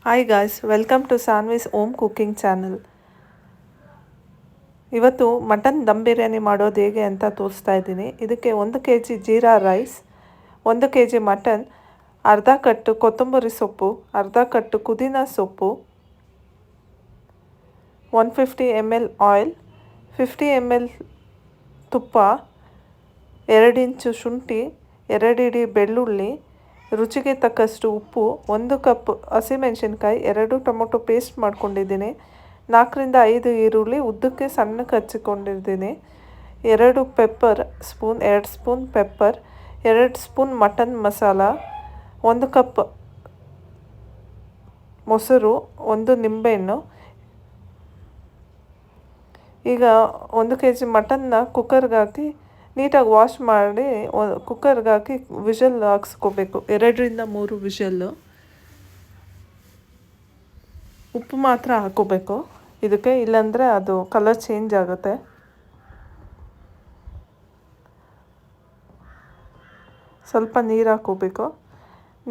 Hi guys, welcome to Sanvi's home cooking channel. ಇವತ್ತು mutton dum biryani ಮಾಡೋದು ಹೇಗೆ ಅಂತ ತೋರಿಸ್ತಾ ಇದ್ದೀನಿ. ಇದಕ್ಕೆ 1 kg jeera rice, 1 kg mutton, ಅರ್ಧ ಕಟ್ಟು ಕೊತ್ತಂಬರಿ ಸೊಪ್ಪು, ಅರ್ಧ ಕಟ್ಟು ಪುದೀನ ಸೊಪ್ಪು, 150 ml ಆಯಿಲ್, 50 ml ತುಪ್ಪ, 2 ಇಂಚು ಶುಂಠಿ, 2 ಇಡೀ ಬೆಳ್ಳುಳ್ಳಿ, ರುಚಿಗೆ ತಕ್ಕಷ್ಟು ಉಪ್ಪು, 1 ಕಪ್ ಹಸಿಮೆಣಸಿನ್ಕಾಯಿ, 2 ಟೊಮೊಟೊ ಪೇಸ್ಟ್ ಮಾಡ್ಕೊಂಡಿದ್ದೀನಿ, 4ರಿಂದ 5 ಈರುಳ್ಳಿ ಉದ್ದಕ್ಕೆ ಸಣ್ಣಕ್ಕೆ ಹಚ್ಚಿಕೊಂಡಿದ್ದೀನಿ, 2 pepper spoon, 2 spoon pepper, 2 spoon mutton masala, 1 cup ಮೊಸರು, 1 ನಿಂಬೆಹಣ್ಣು. ಈಗ 1 kg ಮಟನ್ನ ಕುಕ್ಕರ್ಗೆ ಹಾಕಿ ನೀಟಾಗಿ ವಾಶ್ ಮಾಡಿ ಕುಕ್ಕರ್ಗೆ ಹಾಕಿ ವಿಷಲ್ ಹಾಕ್ಸ್ಕೋಬೇಕು, 2ರಿಂದ 3 ವಿಷಲ್ಲು. ಉಪ್ಪು ಮಾತ್ರ ಹಾಕೋಬೇಕು ಇದಕ್ಕೆ, ಇಲ್ಲಾಂದರೆ ಅದು ಕಲರ್ ಚೇಂಜ್ ಆಗುತ್ತೆ. ಸ್ವಲ್ಪ ನೀರು ಹಾಕೋಬೇಕು.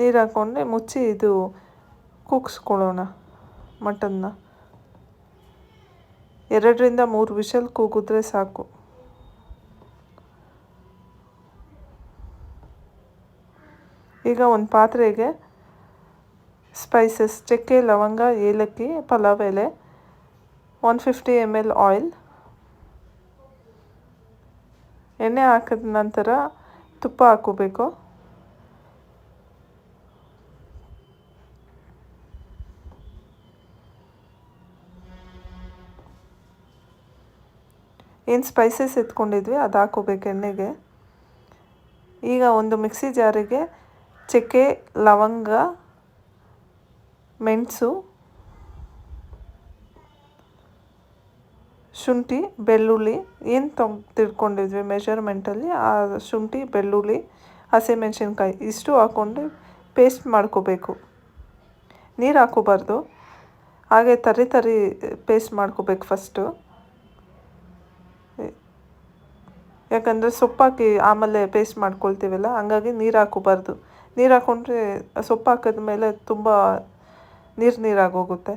ನೀರು ಹಾಕ್ಕೊಂಡೆ ಮುಚ್ಚಿ ಇದು ಕೂಗಿಸ್ಕೊಳ್ಳೋಣ ಮಟನ್ನ. 2ರಿಂದ 3 ವಿಷಲ್ ಕೂಗಿದ್ರೆ ಸಾಕು. ಈಗ ಒಂದು ಪಾತ್ರೆಗೆ ಸ್ಪೈಸಸ್, ಚಕ್ಕೆ, ಲವಂಗ, ಏಲಕ್ಕಿ, ಪಲಾವ್ ಎಲೆ, 150 ml ಆಯಿಲ್, ಎಣ್ಣೆ ಹಾಕಿದ ನಂತರ ತುಪ್ಪ ಹಾಕೋಬೇಕು. ಏನು ಸ್ಪೈಸಸ್ ಎತ್ಕೊಂಡಿದ್ವಿ ಅದು ಹಾಕೋಬೇಕು ಎಣ್ಣೆಗೆ. ಈಗ ಒಂದು ಮಿಕ್ಸಿ ಜಾರಿಗೆ ಚಕ್ಕೆ, ಲವಂಗ, ಮೆಣಸು, ಶುಂಠಿ, ಬೆಳ್ಳುಳ್ಳಿ ಏನು ತಿಳ್ಕೊಂಡಿದ್ವಿ ಮೆಷರ್ಮೆಂಟಲ್ಲಿ, ಆ ಶುಂಠಿ, ಬೆಳ್ಳುಳ್ಳಿ, ಹಸಿಮೆಣಸಿನ್ಕಾಯಿ ಇಷ್ಟು ಹಾಕ್ಕೊಂಡು ಪೇಸ್ಟ್ ಮಾಡ್ಕೋಬೇಕು. ನೀರು ಹಾಕೋಬಾರ್ದು, ಹಾಗೆ ತರಿ ಪೇಸ್ಟ್ ಮಾಡ್ಕೋಬೇಕು ಫಸ್ಟು. ಯಾಕಂದರೆ ಸೊಪ್ಪಾಕಿ ಆಮೇಲೆ ಪೇಸ್ಟ್ ಮಾಡ್ಕೊಳ್ತೀವಲ್ಲ, ಹಂಗಾಗಿ ನೀರು ಹಾಕೋಬಾರ್ದು. ನೀರು ಹಾಕ್ಕೊಂಡ್ರೆ ಸೊಪ್ಪು ಹಾಕಿದ ಮೇಲೆ ತುಂಬ ನೀರಾಗೋಗುತ್ತೆ.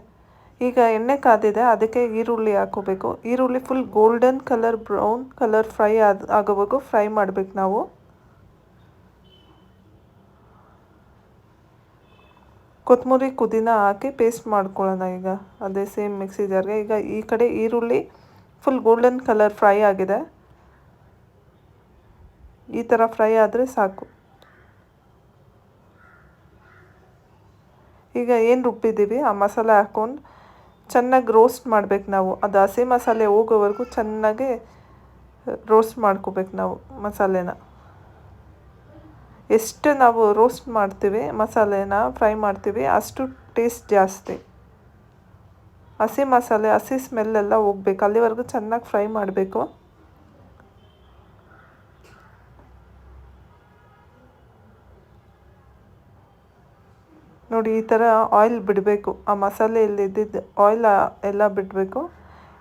ಈಗ ಎಣ್ಣೆ ಕಾದಿದೆ, ಅದಕ್ಕೆ ಈರುಳ್ಳಿ ಹಾಕೋಬೇಕು. ಈರುಳ್ಳಿ full golden colour, brown colour fry ಆಗೋವರೆಗೂ ಫ್ರೈ ಮಾಡಬೇಕು ನಾವು. ಕೊತ್ತಂಬರಿ, ಪುದೀನ ಹಾಕಿ ಪೇಸ್ಟ್ ಮಾಡ್ಕೊಳ್ಳೋಣ ಈಗ ಅದೇ ಸೇಮ್ ಮಿಕ್ಸಿ ಜಾರ್ಗೆ. ಈಗ ಈ ಕಡೆ ಈರುಳ್ಳಿ ಫುಲ್ ಗೋಲ್ಡನ್ ಕಲರ್ ಫ್ರೈ ಆಗಿದೆ. ಈ ಥರ ಫ್ರೈ ಆದರೆ ಸಾಕು. ಈಗ ಏನು ರುಬ್ಬಿದ್ದೀವಿ ಆ ಮಸಾಲೆ ಹಾಕ್ಕೊಂಡು ಚೆನ್ನಾಗಿ ರೋಸ್ಟ್ ಮಾಡಬೇಕು ನಾವು. ಅದು ಹಸಿ ಮಸಾಲೆ ಹೋಗೋವರೆಗೂ ಚೆನ್ನಾಗಿ ರೋಸ್ಟ್ ಮಾಡ್ಕೋಬೇಕು ನಾವು ಮಸಾಲೆನ. ಎಷ್ಟು ನಾವು ರೋಸ್ಟ್ ಮಾಡ್ತೀವಿ, ಮಸಾಲೆನ ಫ್ರೈ ಮಾಡ್ತೀವಿ, ಅಷ್ಟು ಟೇಸ್ಟ್ ಜಾಸ್ತಿ. ಹಸಿ ಮಸಾಲೆ, ಹಸಿ ಸ್ಮೆಲ್ಲೆಲ್ಲ ಹೋಗ್ಬೇಕು, ಅಲ್ಲಿವರೆಗೂ ಚೆನ್ನಾಗಿ ಫ್ರೈ ಮಾಡಬೇಕು. ನೋಡಿ, ಈ ಥರ ಆಯಿಲ್ ಬಿಡಬೇಕು, ಆ ಮಸಾಲೆಯಲ್ಲಿ ಇದ್ದಿದ್ದು ಆಯಿಲ್ ಎಲ್ಲ ಬಿಡಬೇಕು.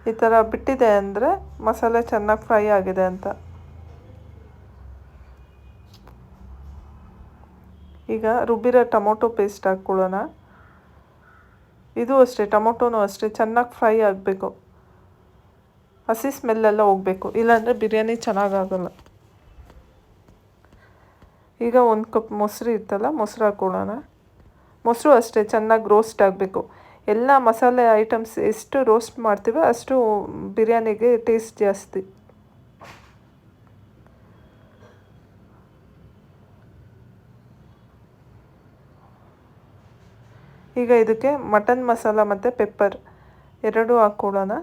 ಈ ಥರ ಬಿಟ್ಟಿದೆ ಅಂದರೆ ಮಸಾಲೆ ಚೆನ್ನಾಗಿ ಫ್ರೈ ಆಗಿದೆ ಅಂತ. ಈಗ ರುಬ್ಬಿರೋ ಟೊಮೊಟೊ ಪೇಸ್ಟ್ ಹಾಕ್ಕೊಳ್ಳೋಣ. ಇದು ಅಷ್ಟೇ, ಟೊಮೊಟೊನೂ ಅಷ್ಟೇ ಚೆನ್ನಾಗಿ ಫ್ರೈ ಆಗಬೇಕು, ಹಸಿ ಸ್ಮೆಲ್ಲೆಲ್ಲ ಹೋಗಬೇಕು, ಇಲ್ಲಾಂದರೆ ಬಿರಿಯಾನಿ ಚೆನ್ನಾಗಾಗಲ್ಲ. ಈಗ 1 ಕಪ್ ಮೊಸರು ಇತ್ತಲ್ಲ, ಮೊಸರು ಹಾಕ್ಕೊಳ್ಳೋಣ. ಮೊಸರು ಅಷ್ಟೇ ಚೆನ್ನಾಗಿ ರೋಸ್ಟ್ ಆಗಬೇಕು. ಎಲ್ಲ ಮಸಾಲೆ ಐಟಮ್ಸ್ ಎಷ್ಟು ರೋಸ್ಟ್ ಮಾಡ್ತೀವೋ ಅಷ್ಟು ಬಿರಿಯಾನಿಗೆ ಟೇಸ್ಟ್ ಜಾಸ್ತಿ. ಈಗ ಇದಕ್ಕೆ ಮಟನ್ ಮಸಾಲ ಮತ್ತು ಪೆಪ್ಪರ್ 2 ಹಾಕ್ಕೊಳ್ಳೋಣ.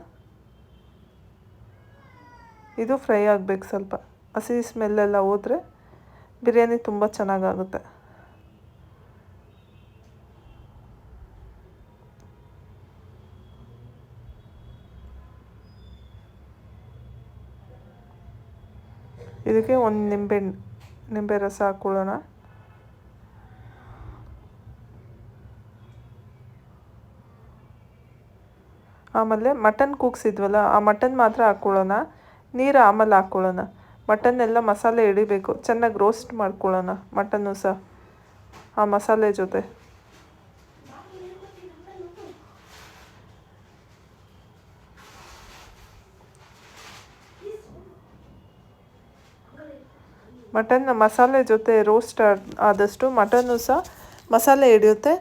ಇದು ಫ್ರೈ ಆಗಬೇಕು ಸ್ವಲ್ಪ, ಹಸಿ ಸ್ಮೆಲ್ಲೆಲ್ಲ ಹೋದರೆ ಬಿರಿಯಾನಿ ತುಂಬ ಚೆನ್ನಾಗಾಗುತ್ತೆ. ಇದಕ್ಕೆ 1 ನಿಂಬೆ ರಸ ಹಾಕ್ಕೊಳ್ಳೋಣ. ಆಮೇಲೆ ಮಟನ್ ಕೂಗಿಸಿದ್ವಲ್ಲ, ಆ ಮಟನ್ ಮಾತ್ರ ಹಾಕ್ಕೊಳ್ಳೋಣ, ನೀರು ಆಮೇಲೆ ಹಾಕ್ಕೊಳ್ಳೋಣ. ಮಟನ್ನೆಲ್ಲ ಮಸಾಲೆ ಹಿಡಿಬೇಕು, ಚೆನ್ನಾಗಿ ರೋಸ್ಟ್ ಮಾಡ್ಕೊಳ್ಳೋಣ ಮಟನ್ನು ಸಹ ಆ ಮಸಾಲೆ ಜೊತೆ. ಮಟನ್ ಮಸಾಲೆ ಜೊತೆ ರೋಸ್ಟ್ ಆದಷ್ಟು ಮಟನ್ನು ಸಹ ಮಸಾಲೆ ಹಿಡಿಯುತ್ತೆ,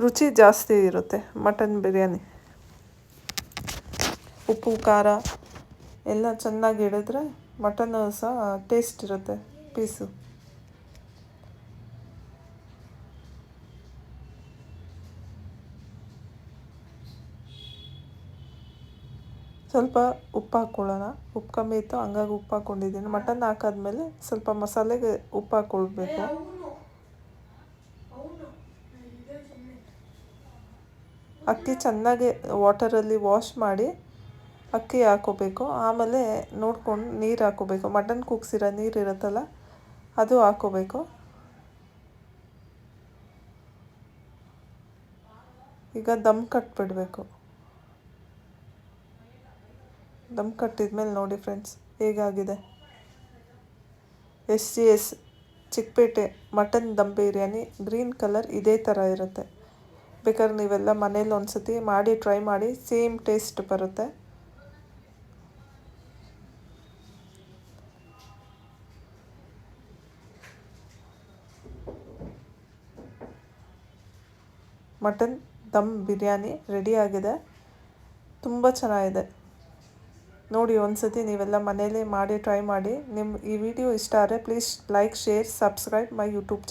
ರುಚಿ ಜಾಸ್ತಿ ಇರುತ್ತೆ ಮಟನ್ ಬಿರಿಯಾನಿ. ಉಪ್ಪು ಖಾರ ಎಲ್ಲ ಚೆನ್ನಾಗಿ ಹಿಡಿದ್ರೆ ಮಟನ್ನು ಸಹ ಟೇಸ್ಟ್ ಇರುತ್ತೆ ಪೀಸು. ಸ್ವಲ್ಪ ಉಪ್ಪು ಹಾಕ್ಕೊಳ್ಳೋಣ. ಉಪ್ಪು ಕಮ್ಮಿ ಇತ್ತು ಹಂಗಾಗಿ ಉಪ್ಪು ಹಾಕ್ಕೊಂಡಿದ್ದೀನಿ. ಮಟನ್ ಹಾಕಾದ್ಮೇಲೆ ಸ್ವಲ್ಪ ಮಸಾಲೆಗೆ ಉಪ್ಪು ಹಾಕ್ಕೊಳ್ಬೇಕು. ಅಕ್ಕಿ ಚೆನ್ನಾಗಿ ವಾಟರಲ್ಲಿ ವಾಶ್ ಮಾಡಿ ಅಕ್ಕಿ ಹಾಕ್ಕೋಬೇಕು. ಆಮೇಲೆ ನೋಡ್ಕೊಂಡು ನೀರು ಹಾಕ್ಕೋಬೇಕು. ಮಟನ್ ಕೂಗ್ಸಿರೋ ನೀರು ಇರುತ್ತಲ್ಲ ಅದು ಹಾಕ್ಕೋಬೇಕು. ಈಗ ದಮ್ ಕಟ್ಟಿಬಿಡಬೇಕು. ದಮ್ ಕಟ್ಟಿದ್ಮೇಲೆ ನೋಡಿ ಫ್ರೆಂಡ್ಸ್ ಹೇಗಾಗಿದೆ. SGS Chickpet mutton dum biryani green colour ಇದೇ ಥರ ಇರುತ್ತೆ. ಬೇಕಾದ್ರೆ ನೀವೆಲ್ಲ ಮನೇಲಿ ಒಂದ್ಸತಿ ಮಾಡಿ ಟ್ರೈ ಮಾಡಿ, ಸೇಮ್ ಟೇಸ್ಟ್ ಬರುತ್ತೆ. ಮಟನ್ ದಮ್ ಬಿರಿಯಾನಿ ರೆಡಿಯಾಗಿದೆ. ತುಂಬ ಚೆನ್ನಾಗಿದೆ. ನೋಡಿ ಒಂದ್ಸತಿ ನೀವೆಲ್ಲ ಮನೇಲಿ ಮಾಡಿ ಟ್ರೈ ಮಾಡಿ. ಈ ವಿಡಿಯೋ ಇಷ್ಟ ಆದರೆ please like, share, subscribe my YouTube channel.